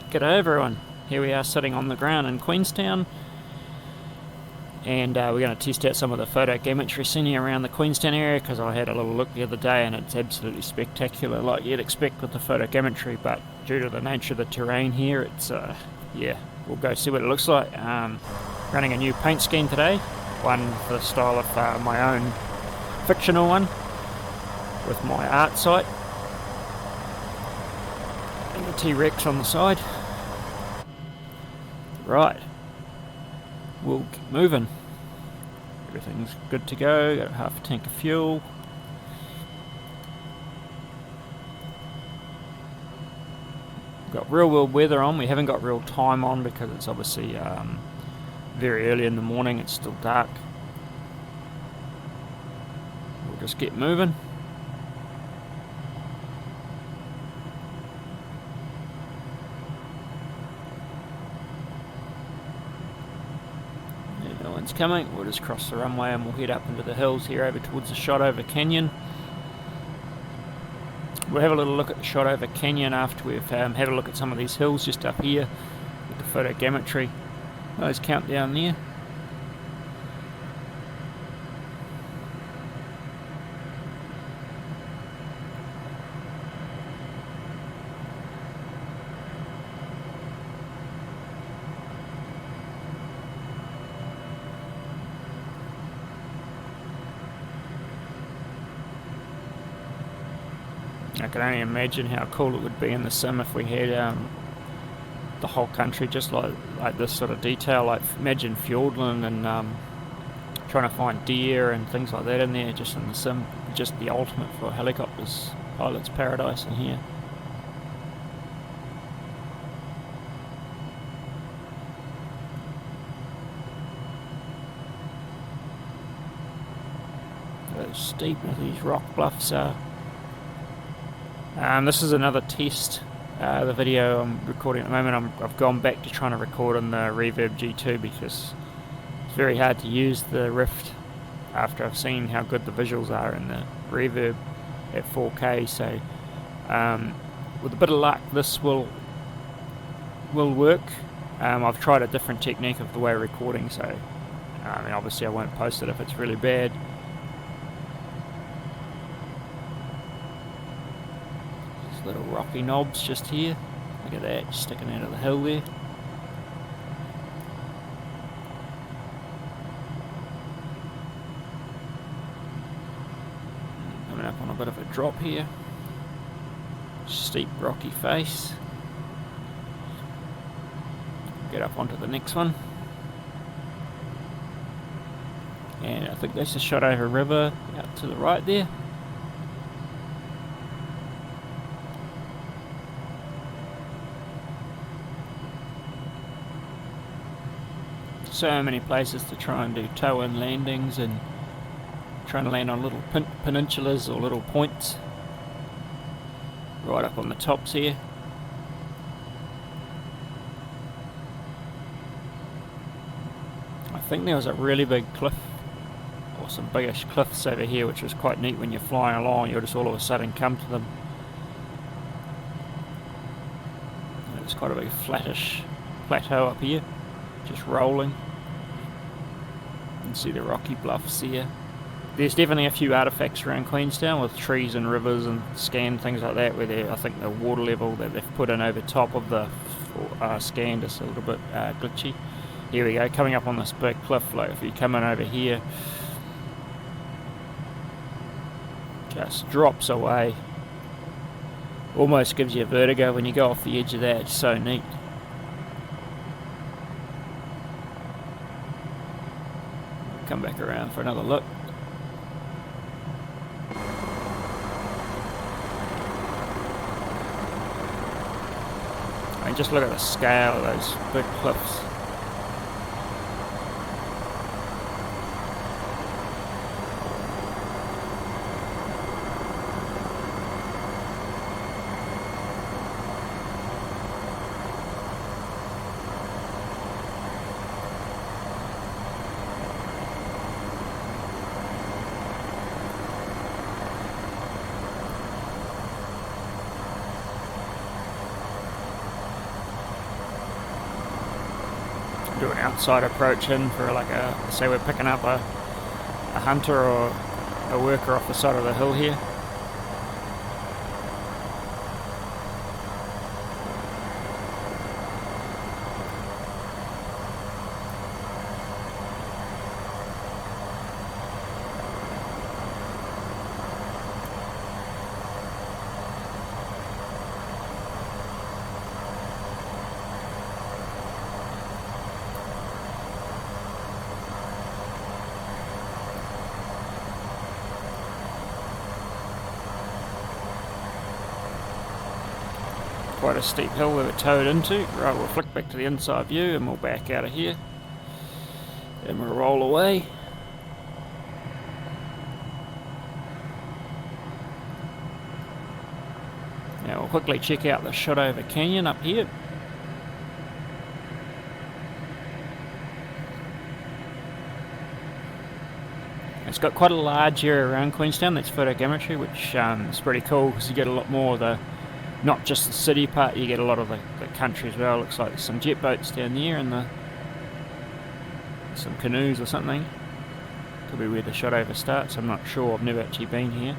G'day everyone, here we are sitting on the ground in Queenstown, and we're going to test out some of the photogrammetry scenery around the Queenstown area, because I had a little look the other day and it's absolutely spectacular, like you'd expect with the photogrammetry, but due to the nature of the terrain here, it's yeah, we'll go see what it looks like. Running a new paint scheme today, one for the style of my own fictional one with my art site and the T-Rex on the side. Right, we'll keep moving. Everything's good to go, got half a tank of fuel. Got real world weather on, we haven't got real time on because it's obviously very early in the morning, it's still dark. We'll just get moving. No one's coming, we'll just cross the runway and we'll head up into the hills here over towards the Shotover Canyon. We'll have a little look at the Shotover Canyon after we've had a look at some of these hills just up here with the photogrammetry. Those count down there. I can only imagine how cool it would be in the sim if we had the whole country just like this sort of detail. Like imagine Fiordland and trying to find deer and things like that in there just in the sim. Just the ultimate for helicopters, pilot's paradise in here. Those steep as these rock bluffs are. This is another test. The video I'm recording at the moment, I've gone back to trying to record on the Reverb G2 because it's very hard to use the Rift after I've seen how good the visuals are in the Reverb at 4K. So with a bit of luck this will work. I've tried a different technique of the way of recording, so obviously I won't post it if it's really bad. Little rocky knobs just here. Look at that, just sticking out of the hill there. Coming up on a bit of a drop here. Steep rocky face. Get up onto the next one. And I think that's the Shotover River out to the right there. So many places to try and do tow-in landings and trying to land on little peninsulas or little points right up on the tops here. I think there was a really big cliff or some biggish cliffs over here, which was quite neat. When you're flying along, you'll just all of a sudden come to them. There's quite a big flattish plateau up here, just rolling. You can see the rocky bluffs here. There's definitely a few artifacts around Queenstown with trees and rivers and scan, things like that, where I think the water level that they've put in over top of the scan is a little bit glitchy. Here we go, coming up on this big cliff. Like if you come in over here, just drops away. Almost gives you a vertigo when you go off the edge of that. It's so neat. Come back around for another look. I mean, just look at the scale of those big cliffs. do an outside approach in for like say we're picking up a hunter or a worker off the side of the hill here. Quite a steep hill we were towed into. Right, we'll flick back to the inside view and we'll back out of here. And we'll roll away. Now we'll quickly check out the Shotover Canyon up here. It's got quite a large area around Queenstown that's photogrammetry, which is pretty cool because you get a lot more of the, not just the city part, you get a lot of the country as well. Looks like there's some jet boats down there and some canoes or something. Could be where the Shotover starts, I'm not sure, I've never actually been here.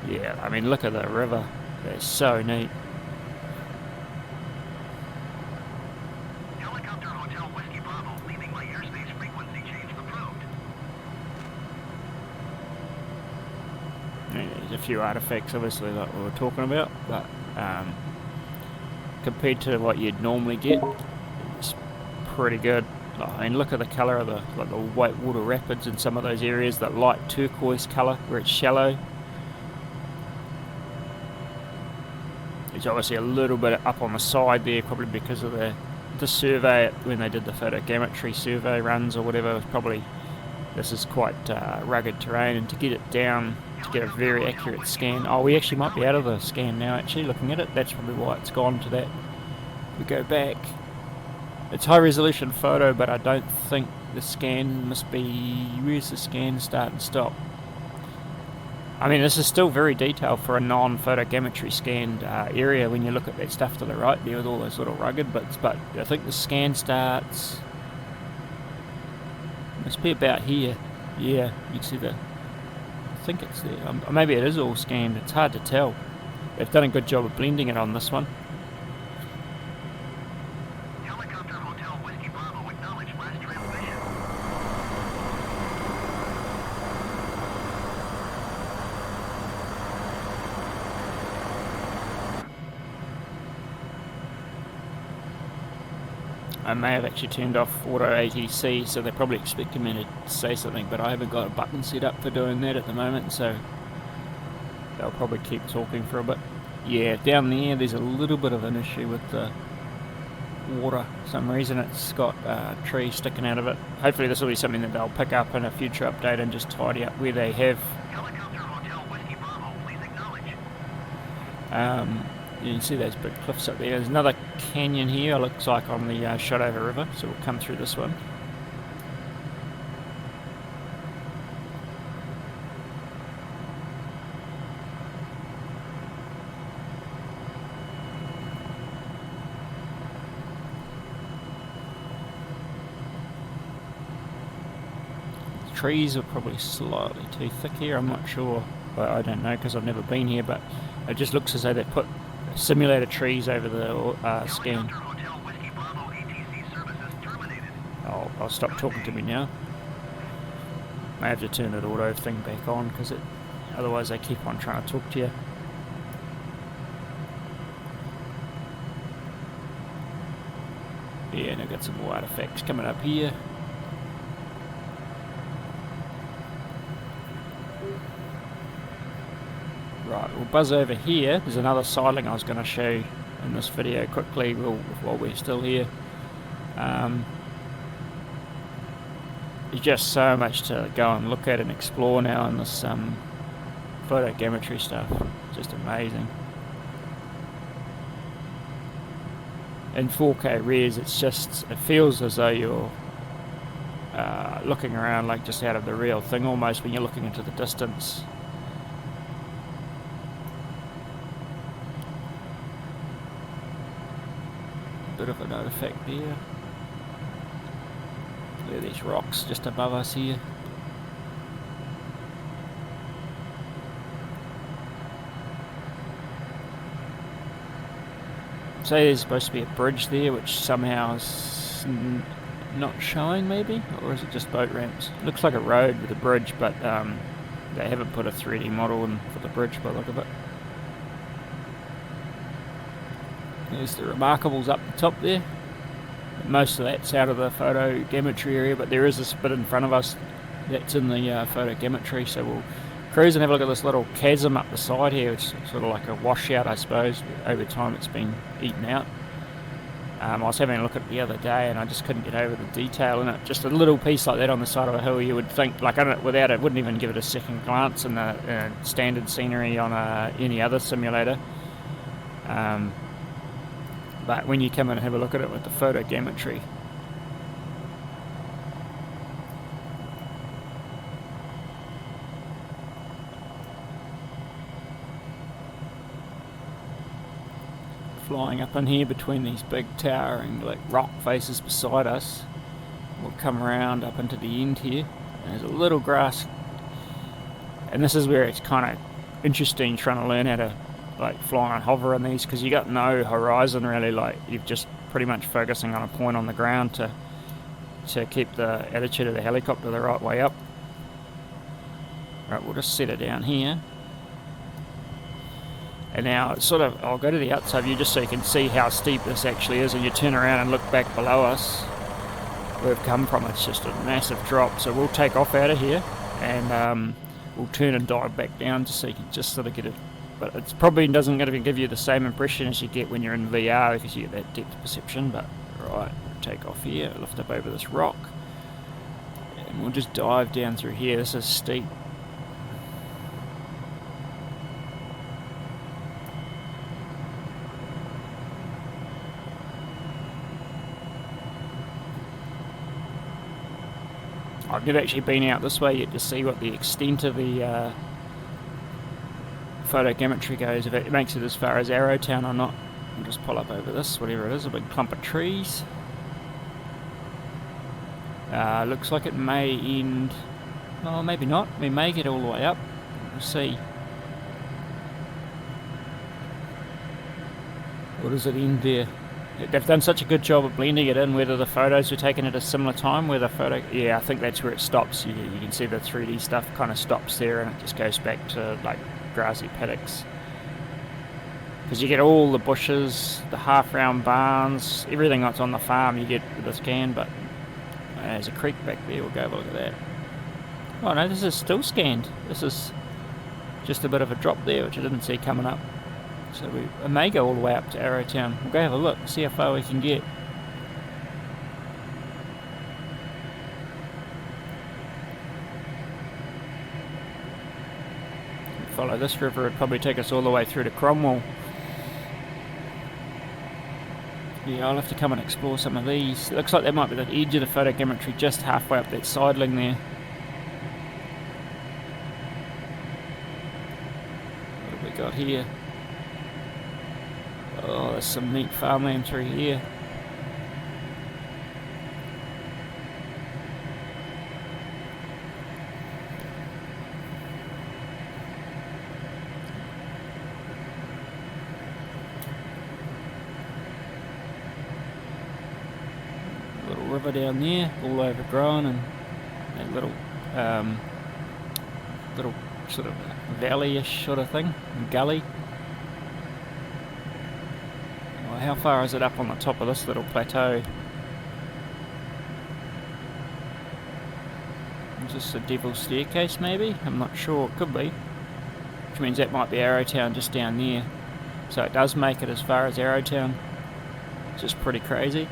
Yeah, I mean look at the river, it's so neat. Helicopter Hotel Whiskey Bravo, leaving my airspace frequency change approved. There's a few artifacts obviously like we were talking about, but compared to what you'd normally get, it's pretty good. I mean look at the colour of the whitewater rapids in some of those areas, that light turquoise colour where it's shallow. It's obviously a little bit up on the side there, probably because of the survey when they did the photogrammetry survey runs or whatever. Probably this is quite rugged terrain, and to get it down to get a very accurate scan. Oh, we actually might be out of the scan now actually, looking at it. That's probably why it's gone to that. We go back. It's high resolution photo, but I don't think the scan must be, where's the scan start and stop? I mean, this is still very detailed for a non-photogrammetry scanned area when you look at that stuff to the right there with all those little rugged bits, but I think the scan starts, must be about here. Yeah, you can see the, I think it's there. Maybe it is all scanned, it's hard to tell. They've done a good job of blending it on this one. Helicopter Hotel Whiskey Bravo, acknowledge last transmission. I may have actually turned off auto ATC, so they're probably expecting me to say something, but I haven't got a button set up for doing that at the moment, so they'll probably keep talking for a bit. Yeah, down there's a little bit of an issue with the water. For some reason it's got a tree sticking out of it. Hopefully this will be something that they'll pick up in a future update and just tidy up where they have. Helicopter Hotel Whiskey Bravo, please acknowledge. You can see those big cliffs up there. There's another canyon here, looks like on the Shotover River, so we'll come through this one. The trees are probably slightly too thick here, I'm not sure. Well, I don't know because I've never been here, but it just looks as though they've put simulated trees over the scan. I'll stop talking to me now. I have to turn that auto thing back on because otherwise they keep on trying to talk to you. Yeah, and I've got some more artifacts coming up here. Right, we'll buzz over here. There's another sidling I was going to show you in this video quickly while we're still here. There's just so much to go and look at and explore now in this photogrammetry stuff. Just amazing. In 4K res, it feels as though you're looking around like just out of the real thing almost when you're looking into the distance. bit of an artifact there. There are these rocks just above us here. So there's supposed to be a bridge there, which somehow is not showing, maybe? Or is it just boat ramps? Looks like a road with a bridge, but they haven't put a 3D model in for the bridge by the look of it. There's the Remarkables up the top there. Most of that's out of the photogrammetry area, but there is this bit in front of us that's in the photogrammetry, so we'll cruise and have a look at this little chasm up the side here, which is sort of like a washout, I suppose. Over time it's been eaten out. I was having a look at it the other day and I just couldn't get over the detail in it. Just a little piece like that on the side of a hill, you would think, like, without it, wouldn't even give it a second glance in the standard scenery on any other simulator. But when you come in and have a look at it with the photogrammetry, flying up in here between these big towering like rock faces beside us, we'll come around up into the end here, and there's a little grass, and this is where it's kind of interesting trying to learn how to like fly and hover in these, because you got no horizon really, like you're just pretty much focusing on a point on the ground to keep the attitude of the helicopter the right way up. Right, we'll just set it down here. And now it's sort of, I'll go to the outside view just so you can see how steep this actually is, and you turn around and look back below us where we've come from. It's just a massive drop, so we'll take off out of here and we'll turn and dive back down just so you can just sort of get it. But it's probably doesn't going to give you the same impression as you get when you're in VR, because you get that depth perception. But right, we'll take off here, lift up over this rock, and we'll just dive down through here. This is steep. I've never actually been out this way yet to see what the extent of the photogrammetry goes, if it makes it as far as Arrowtown or not. I'll just pull up over this, whatever it is, a big clump of trees. Looks like it may end, well, maybe not. We may get all the way up. We'll see. Or does it end there? They've done such a good job of blending it in, whether the photos were taken at a similar time, where the photo, yeah, I think that's where it stops. You can see the 3D stuff kind of stops there, and it just goes back to like grassy paddocks. Because you get all the bushes, the half-round barns, everything that's on the farm you get with this scan, but there's a creek back there, we'll go have a look at that. Oh no, this is still scanned. This is just a bit of a drop there, which I didn't see coming up. So we may go all the way up to Arrowtown. We'll go have a look, see how far we can get. Follow this river, it'd probably take us all the way through to Cromwell. Yeah, I'll have to come and explore some of these. It looks like that might be the edge of the photogrammetry, just halfway up that sideling there. What have we got here? Oh, there's some neat farmland through here. Little river down there, all overgrown, and that little sort of valley-ish sort of thing, gully. How far is it up on the top of this little plateau? Is this a devil's staircase maybe? I'm not sure, it could be. Which means that might be Arrowtown just down there. So it does make it as far as Arrowtown. It's just pretty crazy.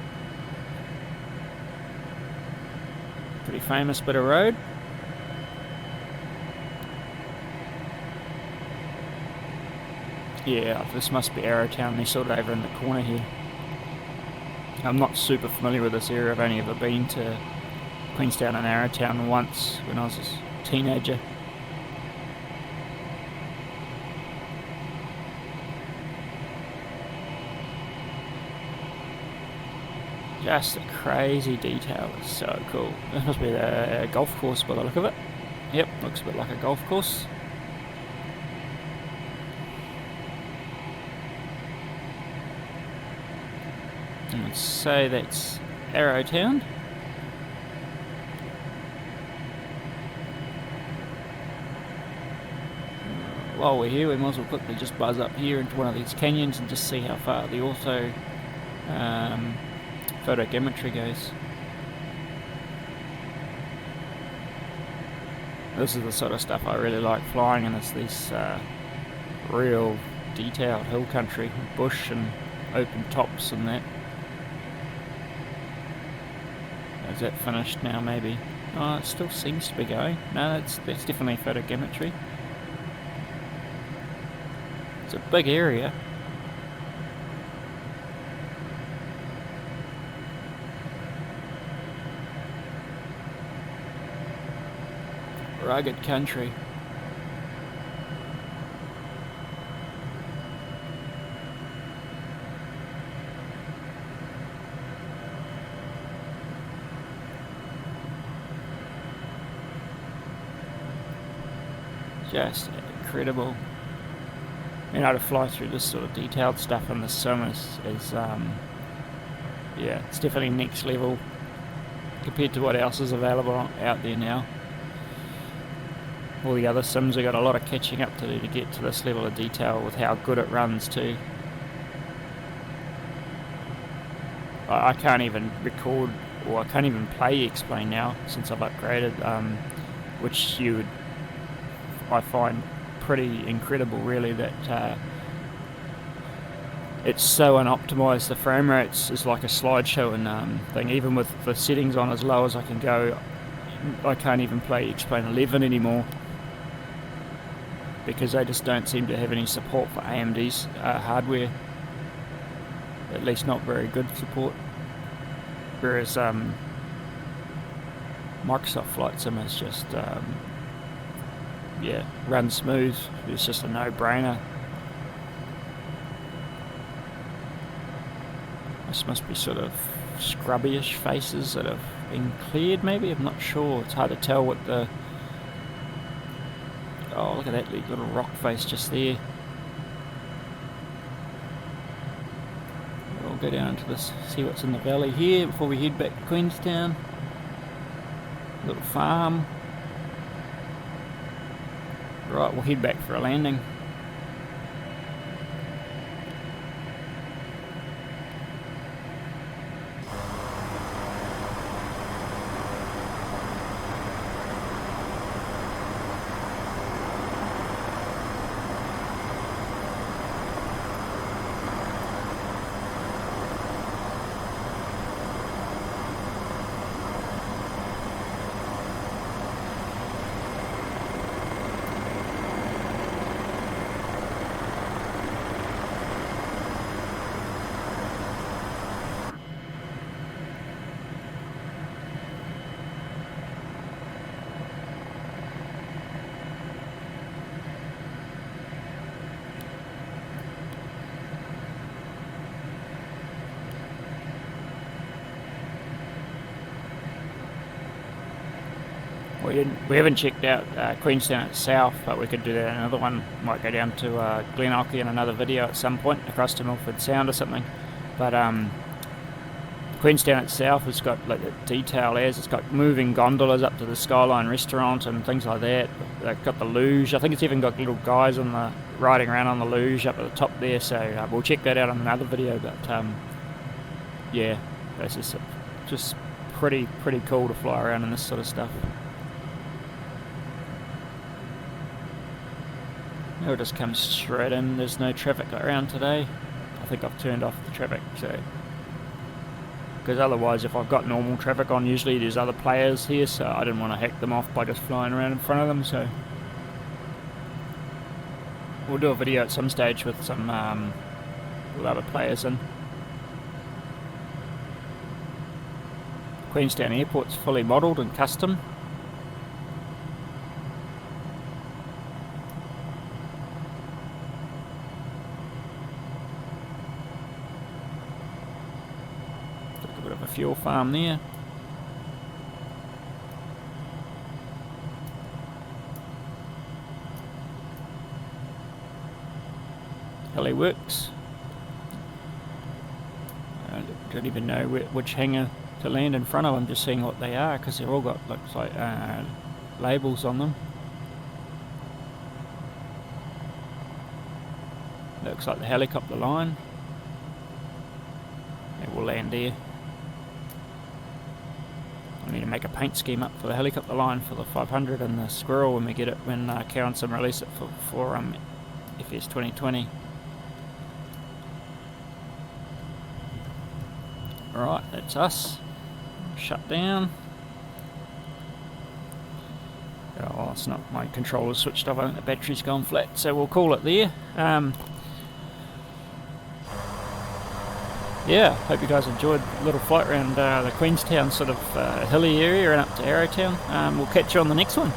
Pretty famous bit of road. Yeah, this must be Arrowtown. They're sort of over in the corner here. I'm not super familiar with this area. I've only ever been to Queenstown and Arrowtown once when I was a teenager. Just a crazy detail. It's so cool. This must be a golf course by the look of it. Yep, looks a bit like a golf course. And let's say that's Arrowtown. While we're here, we might as well quickly just buzz up here into one of these canyons and just see how far the photogrammetry goes. This is the sort of stuff I really like flying, and it's these real detailed hill country, bush and open tops and that. Is that finished now maybe? Oh, it still seems to be going. No, that's definitely photogrammetry. It's a big area. Rugged country. Just incredible. You know, to fly through this sort of detailed stuff in the sim is yeah, it's definitely next level compared to what else is available out there now. All the other sims have got a lot of catching up to do to get to this level of detail with how good it runs too. I can't even record, or I can't even play X-Plane now since I've upgraded, which I find pretty incredible really, that it's so unoptimized. The frame rates is like a slideshow and thing. Even with the settings on as low as I can go, I can't even play X-Plane 11 anymore, because they just don't seem to have any support for AMD's hardware. At least not very good support. Whereas Microsoft Flight Sim is just yeah, runs smooth. It's just a no-brainer. This must be sort of scrubbyish faces that have been cleared maybe, I'm not sure. It's hard to tell what the... Oh, look at that little rock face just there. We'll go down into this, see what's in the valley here before we head back to Queenstown. Little farm. Right, we'll head back for a landing. We haven't checked out Queenstown itself, but we could do that in another one. Might go down to Glenorchy in another video at some point, across to Milford Sound or something. But Queenstown itself has got like the detail as it's got moving gondolas up to the Skyline restaurant and things like that. They've got the luge. I think it's even got little guys on the riding around on the luge up at the top there. So we'll check that out on another video. But yeah, that's just pretty cool to fly around in this sort of stuff. It'll just come straight in. There's no traffic around today. I think I've turned off the traffic, so because otherwise if I've got normal traffic on, usually there's other players here, so I didn't want to hack them off by just flying around in front of them. So we'll do a video at some stage with some with other players in. Queenstown Airport's fully modelled and custom. bit of a fuel farm there. Heli works. I don't even know which hangar to land in front of. I'm just seeing what they are because they've all got, looks like, labels on them. Looks like the helicopter line. It will land there. I need to make a paint scheme up for the helicopter line for the 500 and the Squirrel when we get it, when Cowan release it for FS 2020. Right, that's us. Shut down. Oh, it's not, my controller's switched off. I think the battery's gone flat, so we'll call it there. Yeah, hope you guys enjoyed the little flight around the Queenstown sort of hilly area and up to Arrowtown. We'll catch you on the next one.